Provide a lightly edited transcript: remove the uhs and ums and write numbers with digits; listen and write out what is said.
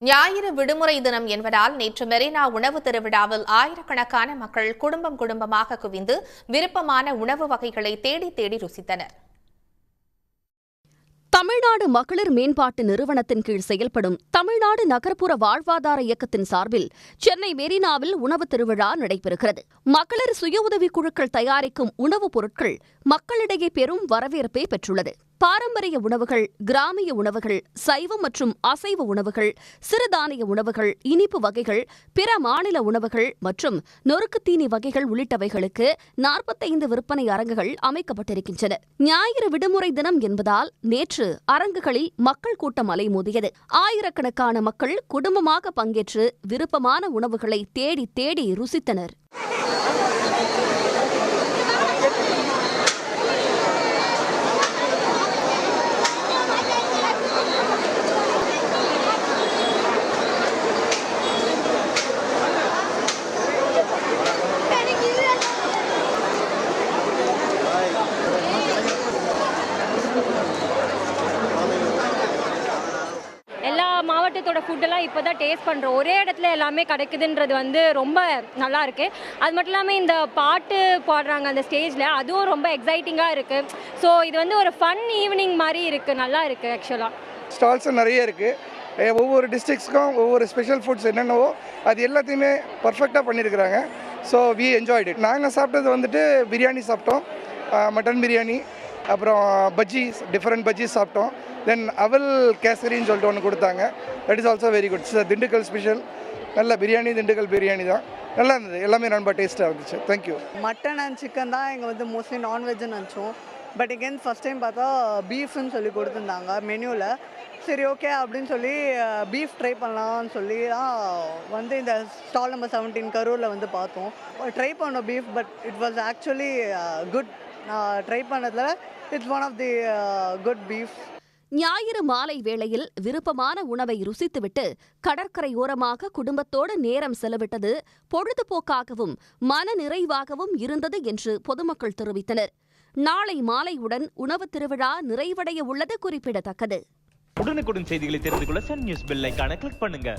ஞாயிறு விடுமுறை தினம் என்பதால் நேற்று மெரினா உணவு திருவிழாவில் ஆயிரக்கணக்கான மக்கள் குடும்பமாக குவிந்து விருப்பமான உணவு வகைகளை தேடி தேடி ருசித்தனர். தமிழ்நாடு மகளிர் மேம்பாட்டு நிறுவனத்தின் கீழ் செயல்படும் தமிழ்நாடு நகர்ப்புற வாழ்வாதார இயக்கத்தின் சார்பில் சென்னை மெரினாவில் உணவு திருவிழா நடைபெறுகிறது. மகளிர் சுய உதவிக் குழுக்கள் தயாரிக்கும் உணவுப் பொருட்கள் மக்களிடையே பெரும் வரவேற்பை பெற்றுள்ளது. பாரம்பரிய உணவுகள், கிராமிய உணவுகள், சைவ மற்றும் அசைவ உணவுகள், சிறுதானிய உணவுகள், இனிப்பு வகைகள், பிற மாநில உணவுகள் மற்றும் நொறுக்குத்தீனி வகைகள் உள்ளிட்டவைகளுக்கு 45 விற்பனை அரங்குகள் அமைக்கப்பட்டிருக்கின்றன. ஞாயிறு விடுமுறை தினம் என்பதால் நேற்று அரங்குகளில் மக்கள் கூட்டம் அலைமோதியது. ஆயிரக்கணக்கான மக்கள் குடும்பமாக பங்கேற்று விருப்பமான உணவுகளை தேடி தேடி ருசித்தனர். எல்லா மாவட்டத்தோட ஃபுட்டெல்லாம் இப்போ தான் டேஸ்ட் பண்ணுறோம். ஒரே இடத்துல எல்லாமே கிடைக்குதுன்றது ரொம்ப நல்லா இருக்குது. அது மட்டும் இல்லாமல் இந்த பாட்டு பாடுறாங்க அந்த ஸ்டேஜில், அதுவும் ரொம்ப எக்ஸைட்டிங்காக இருக்குது. ஸோ இது ஒரு ஃபன் ஈவினிங் மாதிரி இருக்குது, நல்லா இருக்குது. ஆக்சுவலாக ஸ்டால்ஸும் நிறைய இருக்குது. ஒவ்வொரு டிஸ்ட்ரிக்ஸ்க்கும் ஒவ்வொரு ஸ்பெஷல் ஃபுட்ஸ் என்னென்னவோ அது எல்லாத்தையுமே பர்ஃபெக்டாக பண்ணியிருக்கிறாங்க. So we enjoyed it. நாங்கள் சாப்பிட்டது பிரியாணி சாப்பிட்டோம், மட்டன் பிரியாணி, அப்புறம் பஜ்ஜீஸ், டிஃப்ரெண்ட் பஜ்ஜீஸ் சாப்பிட்டோம். தென் அவல் கேசரின்னு சொல்லிட்டு ஒன்று கொடுத்தாங்க. That is also very good. Dindigul special நல்ல பிரியாணி, திண்டுக்கல் பிரியாணி தான் நல்லா இருந்தது. எல்லாமே ரொம்ப டேஸ்ட்டாக இருந்துச்சு. தேங்க்யூ. மட்டன் அண்ட் சிக்கன் தான் எங்கள் மோஸ்ட்லி நான்வெஜ்ஜுன்னு நினச்சோம். பட் எகெயின் ஃபஸ்ட் டைம் பார்த்தா பீஃப்னு சொல்லி கொடுத்துருந்தாங்க மெனுவில். சரி, ஓகே அப்படின்னு சொல்லி பீஃப் ட்ரை பண்ணலாம்னு சொல்லி தான் இந்த ஸ்டால் நம்பர் 17 கரூரில் பார்த்தோம். ட்ரை பண்ணோம் beef, but it was actually good. நான் ட்ரை பண்ணதில் it's one of the good beef. ஞாயிறு மாலை வேளையில் விருப்பமான உணவை ருசித்துவிட்டு கடற்கரையோரமாக குடும்பத்தோடு நேரம் செலவிட்டது பொழுதுபோக்காகவும் மன நிறைவாகவும் இருந்தது என்று பொதுமக்கள் தெரிவித்தனர். நாளை மாலையுடன் உணவு திருவிழா நிறைவடைய உள்ளது குறிப்பிடத்தக்கது. உடனுக்குடன் செய்திகளை தெரிந்து கொள்ள சன் நியூஸ் பெல் ஐகானை கிளிக் பண்ணுங்க.